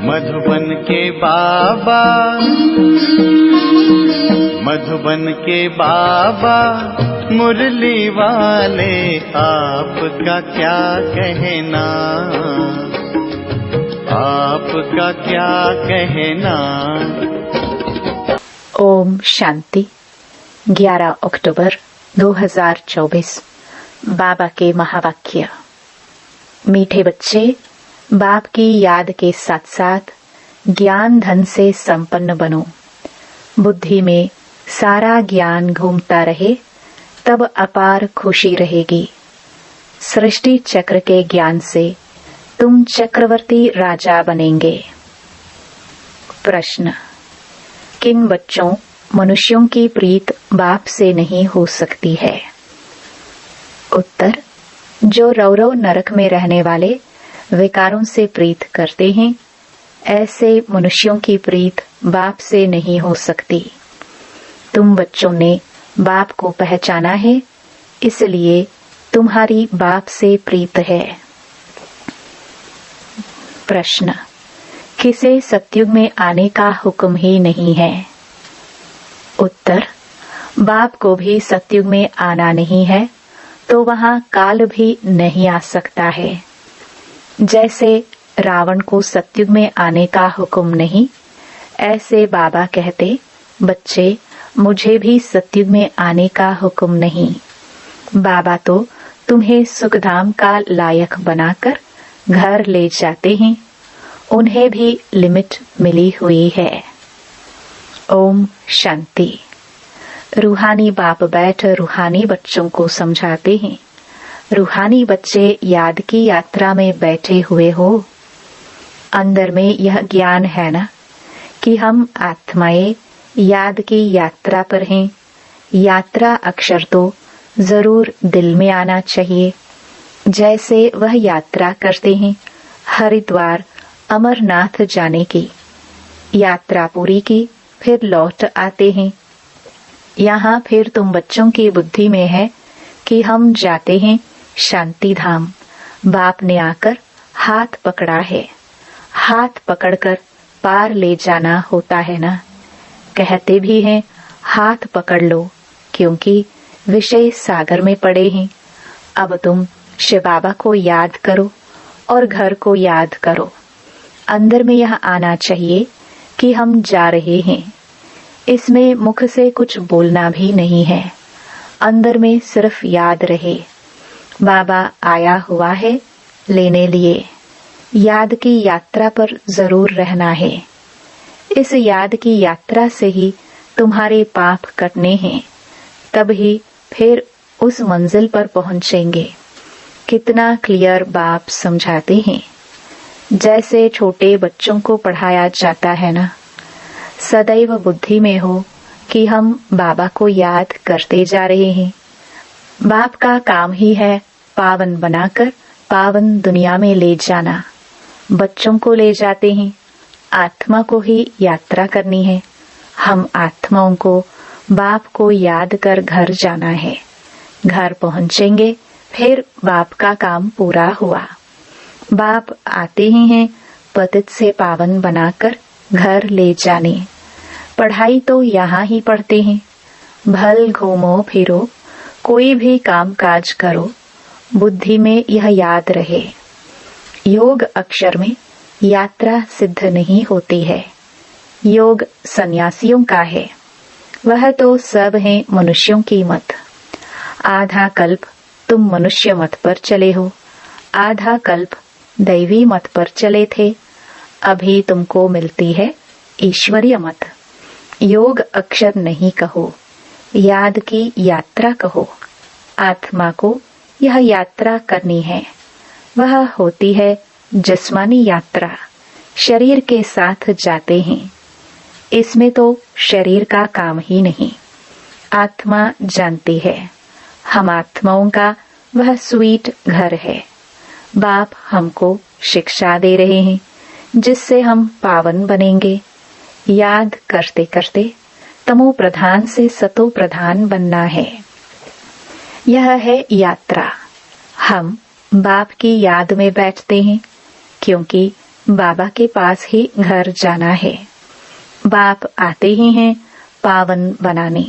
मधुबन के बाबा, मधुबन के बाबा मुरली वाले, आपका क्या कहना, आपका क्या कहना। ओम शांति। 11 अक्टूबर 2024। बाबा के महावाक्य। मीठे बच्चे, बाप की याद के साथ साथ ज्ञान धन से संपन्न बनो। बुद्धि में सारा ज्ञान घूमता रहे तब अपार खुशी रहेगी। सृष्टि चक्र के ज्ञान से तुम चक्रवर्ती राजा बनेंगे। प्रश्न: किन बच्चों मनुष्यों की प्रीत बाप से नहीं हो सकती है? उत्तर: जो रौरव नरक में रहने वाले विकारों से प्रीत करते हैं, ऐसे मनुष्यों की प्रीत बाप से नहीं हो सकती। तुम बच्चों ने बाप को पहचाना है, इसलिए तुम्हारी बाप से प्रीत है। प्रश्न: किसे सतयुग में आने का हुक्म ही नहीं है? उत्तर: बाप को भी सतयुग में आना नहीं है, तो वहां काल भी नहीं आ सकता है। जैसे रावण को सतयुग में आने का हुक्म नहीं, ऐसे बाबा कहते, बच्चे मुझे भी सतयुग में आने का हुक्म नहीं। बाबा तो तुम्हें सुखधाम का लायक बनाकर घर ले जाते हैं, उन्हें भी लिमिट मिली हुई है। ओम शांति। रूहानी बाप बैठ रूहानी बच्चों को समझाते हैं। रूहानी बच्चे याद की यात्रा में बैठे हुए हो। अंदर में यह ज्ञान है ना कि हम आत्माएं याद की यात्रा पर हैं। यात्रा अक्षर तो जरूर दिल में आना चाहिए। जैसे वह यात्रा करते हैं हरिद्वार अमरनाथ जाने की, यात्रा पूरी की फिर लौट आते हैं। यहाँ फिर तुम बच्चों की बुद्धि में है कि हम जाते हैं शांति धाम। बाप ने आकर हाथ पकड़ा है, हाथ पकड़कर पार ले जाना होता है ना। कहते भी हैं हाथ पकड़ लो, क्योंकि विषय सागर में पड़े हैं। अब तुम शिव बाबा को याद करो और घर को याद करो। अंदर में यह आना चाहिए कि हम जा रहे हैं। इसमें मुख से कुछ बोलना भी नहीं है, अंदर में सिर्फ याद रहे बाबा आया हुआ है लेने लिए। याद की यात्रा पर जरूर रहना है। इस याद की यात्रा से ही तुम्हारे पाप कटने हैं, तब ही फिर उस मंजिल पर पहुंचेंगे। कितना क्लियर बाप समझाते हैं। जैसे छोटे बच्चों को पढ़ाया जाता है ना, सदैव बुद्धि में हो कि हम बाबा को याद करते जा रहे हैं। बाप का काम ही है पावन बनाकर पावन दुनिया में ले जाना। बच्चों को ले जाते हैं, आत्मा को ही यात्रा करनी है। हम आत्माओं को बाप को याद कर घर जाना है। घर पहुंचेंगे फिर बाप का काम पूरा हुआ। बाप आते ही हैं पतित से पावन बनाकर घर ले जाने। पढ़ाई तो यहाँ ही पढ़ते हैं। भल घूमो फिरो, कोई भी काम काज करो, बुद्धि में यह याद रहे। योग अक्षर में यात्रा सिद्ध नहीं होती है। योग सन्यासियों का है, वह तो सब है मनुष्यों की मत। आधा कल्प तुम मनुष्य मत पर चले हो, आधा कल्प दैवी मत पर चले थे। अभी तुमको मिलती है ईश्वरीय मत। योग अक्षर नहीं कहो, याद की यात्रा कहो। आत्मा को यह यात्रा करनी है। वह होती है जिस्मानी यात्रा, शरीर के साथ जाते हैं। इसमें तो शरीर का काम ही नहीं, आत्मा जानती है। हम आत्माओं का वह स्वीट घर है। बाप हमको शिक्षा दे रहे हैं, जिससे हम पावन बनेंगे। याद करते करते तमो प्रधान से सतो प्रधान बनना है। यह है यात्रा। हम बाप की याद में बैठते हैं, क्योंकि बाबा के पास ही घर जाना है। बाप आते ही हैं पावन बनाने,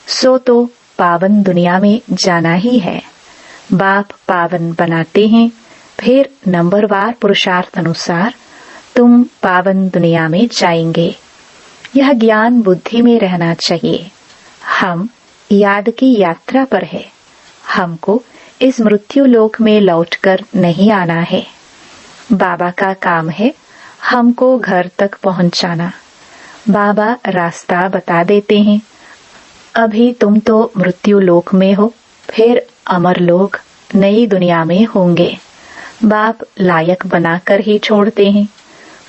सो तो पावन दुनिया में जाना ही है। बाप पावन बनाते हैं, फिर नंबरवार पुरुषार्थ अनुसार तुम पावन दुनिया में जाएंगे। यह ज्ञान बुद्धि में रहना चाहिए। हम याद की यात्रा पर है। हमको इस मृत्यु लोक में लौटकर नहीं आना है। बाबा का काम है हमको घर तक पहुंचाना। बाबा रास्ता बता देते हैं। अभी तुम तो मृत्यु लोक में हो, फिर अमर लोक नई दुनिया में होंगे। बाप लायक बनाकर ही छोड़ते हैं।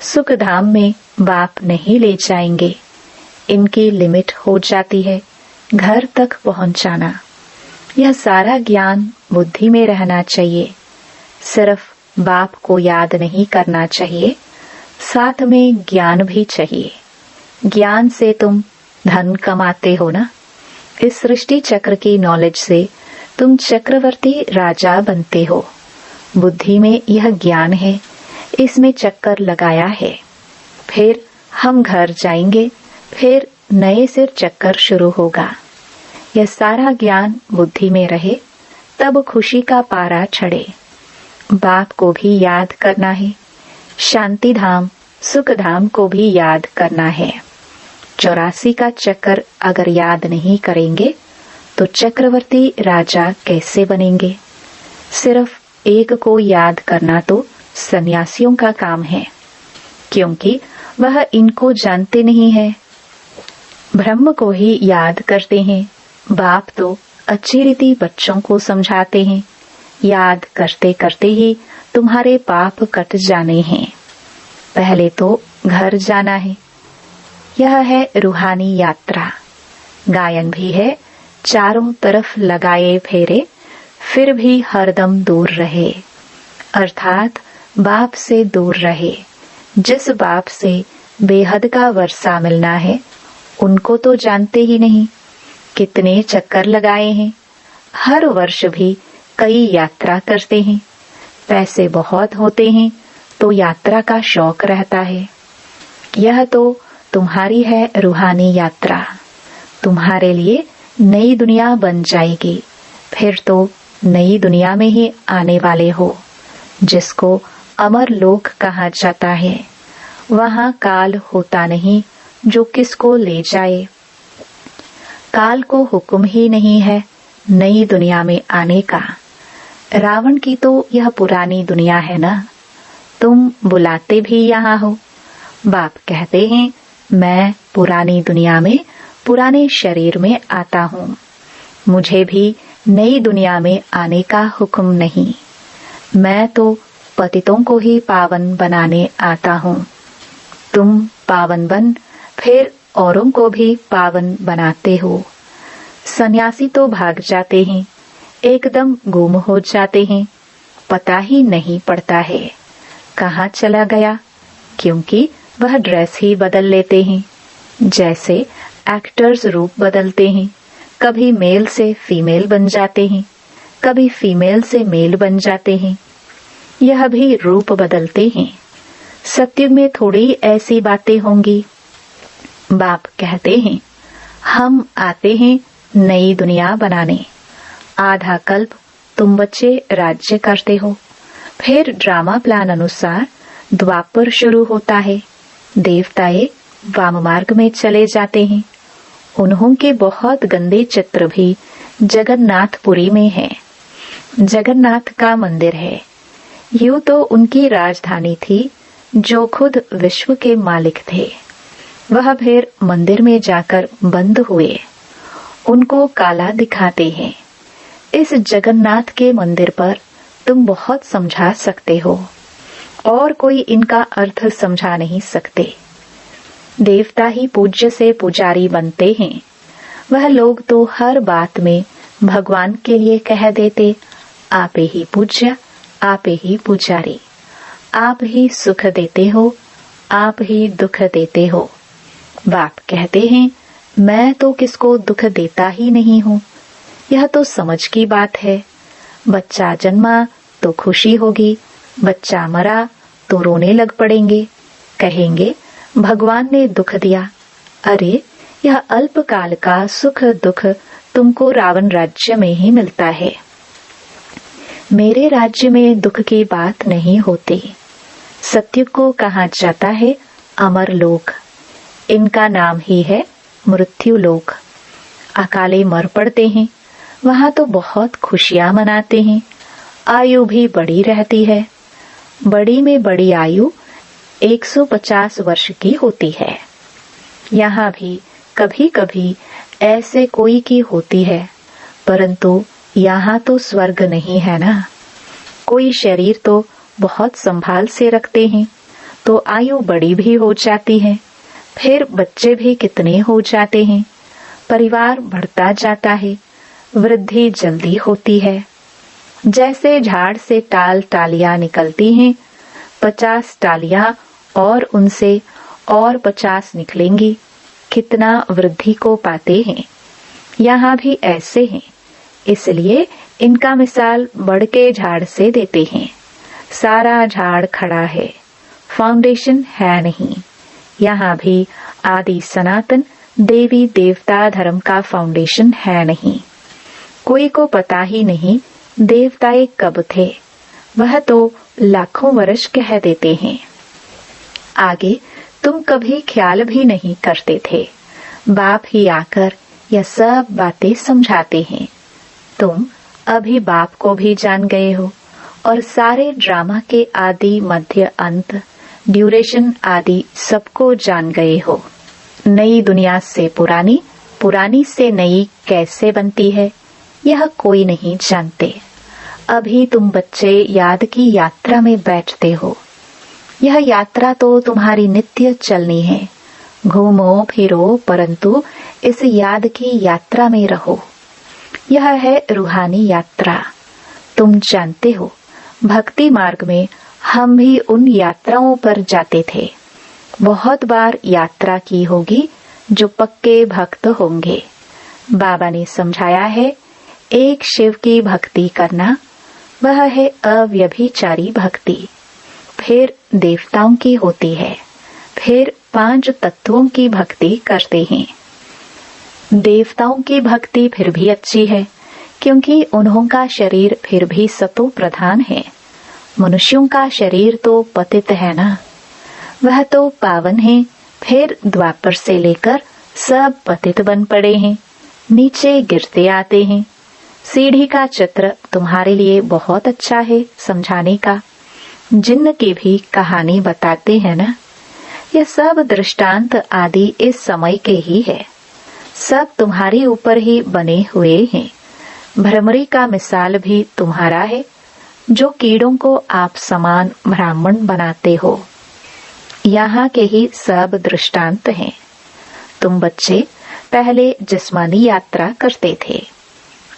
सुख धाम में बाप नहीं ले जाएंगे। इनकी लिमिट हो जाती है घर तक पहुंचाना। यह सारा ज्ञान बुद्धि में रहना चाहिए। सिर्फ बाप को याद नहीं करना चाहिए, साथ में ज्ञान भी चाहिए। ज्ञान से तुम धन कमाते हो ना। इस सृष्टि चक्र की नॉलेज से तुम चक्रवर्ती राजा बनते हो। बुद्धि में यह ज्ञान है, इसमें चक्कर लगाया है। फिर हम घर जाएंगे, फिर नए से चक्कर शुरू होगा। यह सारा ज्ञान बुद्धि में रहे, तब खुशी का पारा चढ़े। बाप को भी याद करना है, शांति धाम सुख धाम को भी याद करना है। 84 का चक्कर अगर याद नहीं करेंगे तो चक्रवर्ती राजा कैसे बनेंगे। सिर्फ एक को याद करना तो सन्यासियों का काम है, क्योंकि वह इनको जानते नहीं है। ब्रह्म को ही याद करते हैं। बाप तो अच्छी रीति बच्चों को समझाते हैं। याद करते करते ही तुम्हारे पाप कट जाने हैं। पहले तो घर जाना है। यह है रूहानी यात्रा। गायन भी है, चारों तरफ लगाए फेरे, फिर भी हरदम दूर रहे, अर्थात बाप से दूर रहे। जिस बाप से बेहद का वर्षा मिलना है, उनको तो जानते ही नहीं। कितने चक्कर लगाए हैं। हर वर्ष भी कई यात्रा करते हैं। पैसे बहुत होते हैं तो यात्रा का शौक रहता है। यह तो तुम्हारी है रूहानी यात्रा। तुम्हारे लिए नई दुनिया बन जाएगी। फिर तो नई दुनिया में ही आने वाले हो, जिसको अमर लोक कहा जाता है। वहाँ काल होता नहीं जो किसको ले जाए। काल को हुक्म ही नहीं है नई दुनिया में आने का। रावण की तो यह पुरानी दुनिया है ना। तुम बुलाते भी यहाँ हो। बाप कहते हैं मैं पुरानी दुनिया में पुराने शरीर में आता हूँ। मुझे भी नई दुनिया में आने का हुक्म नहीं। मैं तो पतितों को ही पावन बनाने आता हूँ। तुम पावन बन फिर औरों को भी पावन बनाते हो। सन्यासी तो भाग जाते हैं, एकदम गुम हो जाते हैं, पता ही नहीं पड़ता है कहाँ चला गया, क्योंकि वह ड्रेस ही बदल लेते हैं। जैसे एक्टर्स रूप बदलते हैं, कभी मेल से फीमेल बन जाते हैं, कभी फीमेल से मेल बन जाते हैं। यह भी रूप बदलते हैं। सत्युग में थोड़ी ऐसी बातें होंगी। बाप कहते हैं हम आते हैं नई दुनिया बनाने। आधा कल्प तुम बच्चे राज्य करते हो, फिर ड्रामा प्लान अनुसार द्वापर शुरू होता है। देवताएं वाम मार्ग में चले जाते हैं। उन्हों के बहुत गंदे चित्र भी जगन्नाथपुरी में है। जगन्नाथ का मंदिर है। यूं तो उनकी राजधानी थी, जो खुद विश्व के मालिक थे। वह फिर मंदिर में जाकर बंद हुए। उनको काला दिखाते हैं। इस जगन्नाथ के मंदिर पर तुम बहुत समझा सकते हो, और कोई इनका अर्थ समझा नहीं सकते। देवता ही पूज्य से पुजारी बनते हैं। वह लोग तो हर बात में भगवान के लिए कह देते आप ही पूज्य, आप ही पुजारी, आप ही सुख देते हो, आप ही दुख देते हो। बाप कहते हैं मैं तो किसको दुख देता ही नहीं हूँ। यह तो समझ की बात है। बच्चा जन्मा तो खुशी होगी, बच्चा मरा तो रोने लग पड़ेंगे, कहेंगे भगवान ने दुख दिया। अरे यह अल्पकाल का सुख दुख तुमको रावण राज्य में ही मिलता है। मेरे राज्य में दुख की बात नहीं होती। सत्युग को कहा जाता है अमर लोक, इनका नाम ही है मृत्यु लोक। अकाले मर पड़ते हैं, वहां तो बहुत खुशियां मनाते हैं, आयु भी बड़ी रहती है। बड़ी में बड़ी आयु 150 वर्ष की होती है। यहाँ भी कभी कभी ऐसे कोई की होती है, परंतु यहाँ तो स्वर्ग नहीं है ना। कोई शरीर तो बहुत संभाल से रखते हैं, तो आयु बड़ी भी हो जाती है, फिर बच्चे भी कितने हो जाते हैं, परिवार बढ़ता जाता है, वृद्धि जल्दी होती है। जैसे झाड़ से टालियां निकलती हैं, 50 टालियां और उनसे और 50 निकलेंगी, कितना वृद्धि को पाते हैं। यहाँ भी ऐसे हैं, इसलिए इनका मिसाल बड़ के झाड़ से देते हैं। सारा झाड़ खड़ा है, फाउंडेशन है नहीं। यहाँ भी आदि सनातन देवी देवता धर्म का फाउंडेशन है नहीं। कोई को पता ही नहीं देवताएं कब थे, वह तो लाखों वर्ष कह देते हैं। आगे तुम कभी ख्याल भी नहीं करते थे, बाप ही आकर यह सब बातें समझाते हैं। तुम अभी बाप को भी जान गए हो और सारे ड्रामा के आदि मध्य अंत ड्यूरेशन आदि सबको जान गए हो। नई दुनिया से पुरानी, पुरानी से नई कैसे बनती है, यह कोई नहीं जानते। अभी तुम बच्चे याद की यात्रा में बैठते हो। यह यात्रा तो तुम्हारी नित्य चलनी है। घूमो फिरो, परंतु इस याद की यात्रा में रहो। यह है रूहानी यात्रा। तुम जानते हो, भक्ति मार्ग में हम भी उन यात्राओं पर जाते थे। बहुत बार यात्रा की होगी जो पक्के भक्त होंगे। बाबा ने समझाया है, एक शिव की भक्ति करना, वह है अव्यभिचारी भक्ति। फिर देवताओं की होती है, फिर 5 तत्वों की भक्ति करते हैं। देवताओं की भक्ति फिर भी अच्छी है, क्योंकि उन्हों का शरीर फिर भी सतो प्रधान है। मनुष्यों का शरीर तो पतित है ना, वह तो पावन है। फिर द्वापर से लेकर सब पतित बन पड़े हैं, नीचे गिरते आते हैं। सीढ़ी का चित्र तुम्हारे लिए बहुत अच्छा है समझाने का। जिन्न की भी कहानी बताते हैं ना, यह सब दृष्टांत आदि इस समय के ही है। सब तुम्हारे ऊपर ही बने हुए हैं। भ्रमरी का मिसाल भी तुम्हारा है, जो कीड़ों को आप समान ब्राह्मण बनाते हो। यहाँ के ही सब दृष्टांत हैं। तुम बच्चे पहले जिस्मानी यात्रा करते थे,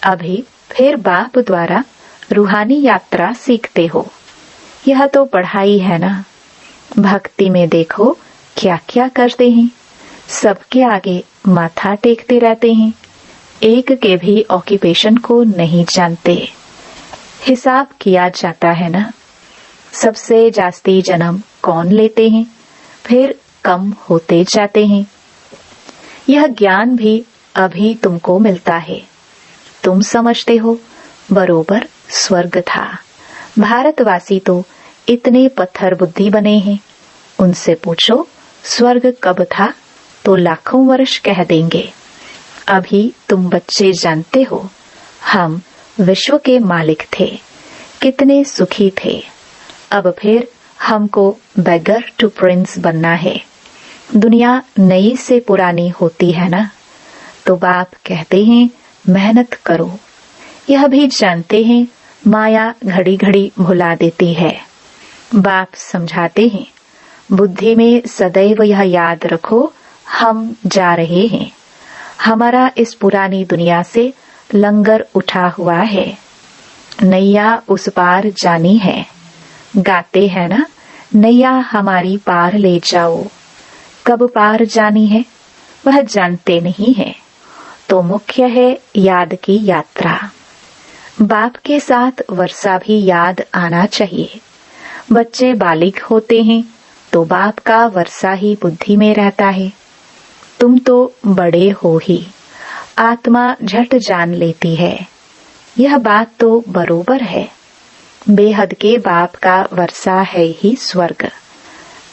अभी फिर बाप द्वारा रूहानी यात्रा सीखते हो। यह तो पढ़ाई है ना। भक्ति में देखो क्या क्या करते हैं, सबके आगे माथा टेकते रहते हैं, एक के भी ऑक्यूपेशन को नहीं जानते। हिसाब किया जाता है ना, सबसे जास्ती जन्म कौन लेते हैं, फिर कम होते जाते हैं। यह ज्ञान भी अभी तुमको मिलता है। तुम समझते हो बरोबर स्वर्ग था। भारतवासी तो इतने पत्थर बुद्धि बने हैं, उनसे पूछो स्वर्ग कब था तो लाखों वर्ष कह देंगे। अभी तुम बच्चे जानते हो, हम विश्व के मालिक थे, कितने सुखी थे। अब फिर हमको बेगर टू प्रिंस बनना है। दुनिया नई से पुरानी होती है ना, तो बाप कहते हैं मेहनत करो। यह भी जानते हैं माया घड़ी घड़ी भुला देती है। बाप समझाते हैं बुद्धि में सदैव यह याद रखो, हम जा रहे हैं। हमारा इस पुरानी दुनिया से लंगर उठा हुआ है, नैया उस पार जानी है। गाते हैं ना, नैया हमारी पार ले जाओ। कब पार जानी है वह जानते नहीं है, तो मुख्य है याद की यात्रा। बाप के साथ वर्षा भी याद आना चाहिए। बच्चे बालिग होते हैं तो बाप का वर्षा ही बुद्धि में रहता है। तुम तो बड़े हो ही, आत्मा झट जान लेती है। यह बात तो बरोबर है। बेहद के बाप का वर्षा है ही स्वर्ग।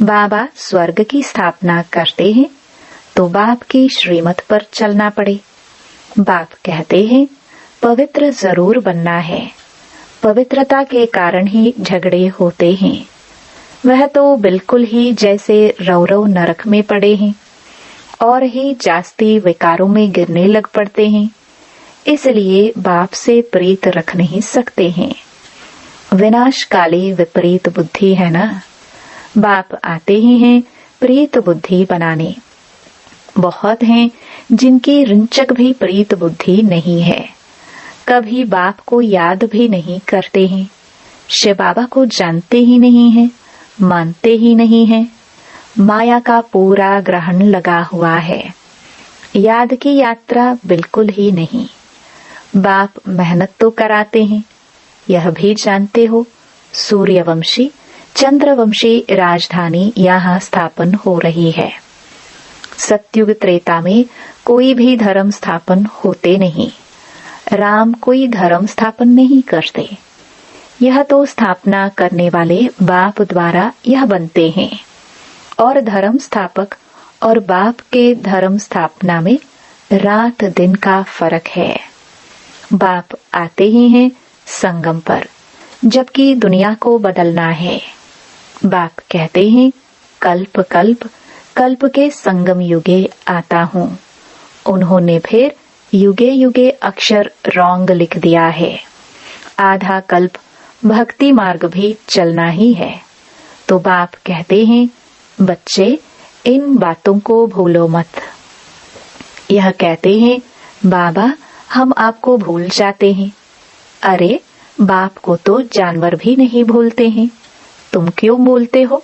बाबा स्वर्ग की स्थापना करते हैं तो बाप की श्रीमत पर चलना पड़े। बाप कहते हैं पवित्र जरूर बनना है। पवित्रता के कारण ही झगड़े होते हैं। वह तो बिल्कुल ही जैसे रौरव नरक में पड़े हैं और ही जास्ती विकारों में गिरने लग पड़ते हैं। इसलिए बाप से प्रीत रख नहीं सकते हैं। विनाशकाली विपरीत बुद्धि है ना। बाप आते ही हैं प्रीत बुद्धि बनाने। बहुत हैं जिनकी रिंचक भी प्रीत बुद्धि नहीं है, कभी बाप को याद भी नहीं करते हैं, शिव बाबा को जानते ही नहीं हैं, मानते ही नहीं हैं। माया का पूरा ग्रहण लगा हुआ है। याद की यात्रा बिल्कुल ही नहीं। बाप मेहनत तो कराते हैं, यह भी जानते हो। सूर्यवंशी चंद्रवंशी राजधानी यहाँ स्थापन हो रही है। सत्युग त्रेता में कोई भी धर्म स्थापन होते नहीं। राम कोई धर्म स्थापन नहीं करते। यह तो स्थापना करने वाले बाप द्वारा यह बनते हैं। और धर्म स्थापक और बाप के धर्म स्थापना में रात दिन का फर्क है। बाप आते ही हैं संगम पर, जबकि दुनिया को बदलना है। बाप कहते हैं कल्प कल्प कल्प के संगम युगे आता हूँ। उन्होंने फिर युगे युगे अक्षर रॉन्ग लिख दिया है। आधा कल्प भक्ति मार्ग भी चलना ही है। तो बाप कहते हैं बच्चे इन बातों को भूलो मत। यह कहते हैं बाबा हम आपको भूल जाते हैं। अरे बाप को तो जानवर भी नहीं भूलते हैं, तुम क्यों बोलते हो?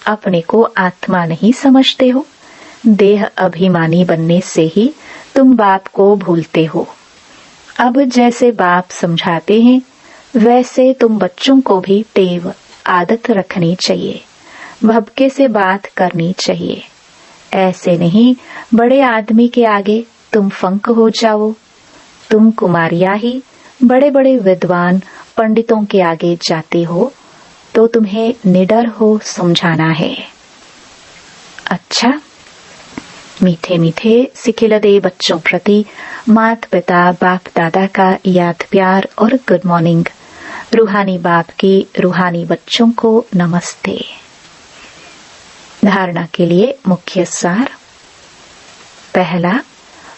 अपने को आत्मा नहीं समझते हो। देह अभिमानी बनने से ही तुम बाप को भूलते हो। अब जैसे बाप समझाते हैं वैसे तुम बच्चों को भी टेव आदत रखनी चाहिए। भबके से बात करनी चाहिए। ऐसे नहीं बड़े आदमी के आगे तुम फंक हो जाओ। तुम कुमारियां ही बड़े बड़े विद्वान पंडितों के आगे जाते हो तो तुम्हें निडर हो समझाना है। अच्छा, मीठे मीठे सिखिलदे बच्चों प्रति माता पिता बाप दादा का याद प्यार और गुड मॉर्निंग। रूहानी बाप की रूहानी बच्चों को नमस्ते। धारणा के लिए मुख्य सार। पहला,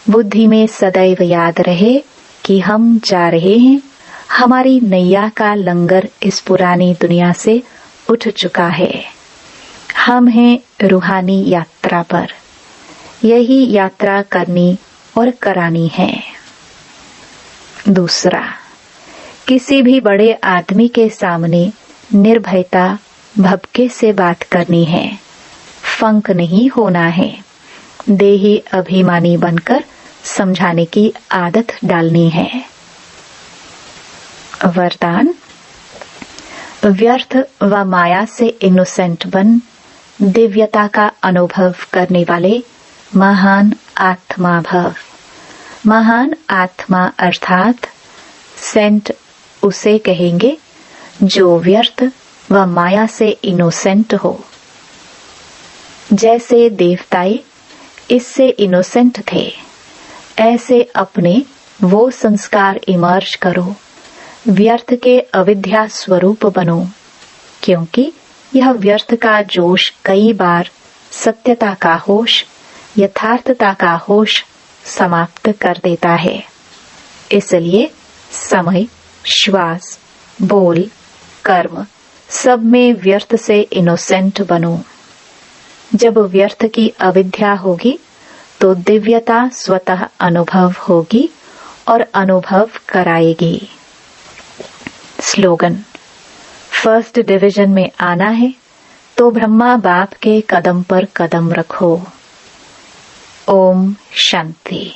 बुद्धि में सदैव याद रहे कि हम जा रहे हैं। हमारी नैया का लंगर इस पुरानी दुनिया से उठ चुका है। हम हैं रूहानी यात्रा पर। यही यात्रा करनी और करानी है। दूसरा, किसी भी बड़े आदमी के सामने निर्भयता भबके से बात करनी है। फंक नहीं होना है। देही अभिमानी बनकर समझाने की आदत डालनी है। वरदान, व्यर्थ व माया से इनोसेंट बन दिव्यता का अनुभव करने वाले महान आत्मा भव। महान आत्मा अर्थात सेंट उसे कहेंगे जो व्यर्थ व माया से इनोसेंट हो। जैसे देवताए इससे इनोसेंट थे, ऐसे अपने वो संस्कार इमर्ज करो। व्यर्थ के अविद्या स्वरूप बनो, क्योंकि यह व्यर्थ का जोश कई बार सत्यता का होश, यथार्थता का होश समाप्त कर देता है। इसलिए समय, श्वास, बोल, कर्म सब में व्यर्थ से इनोसेंट बनो। जब व्यर्थ की अविद्या होगी तो दिव्यता स्वतः अनुभव होगी और अनुभव कराएगी। स्लोगन, फर्स्ट डिवीजन में आना है तो ब्रह्मा बाप के कदम पर कदम रखो। ओम शांति।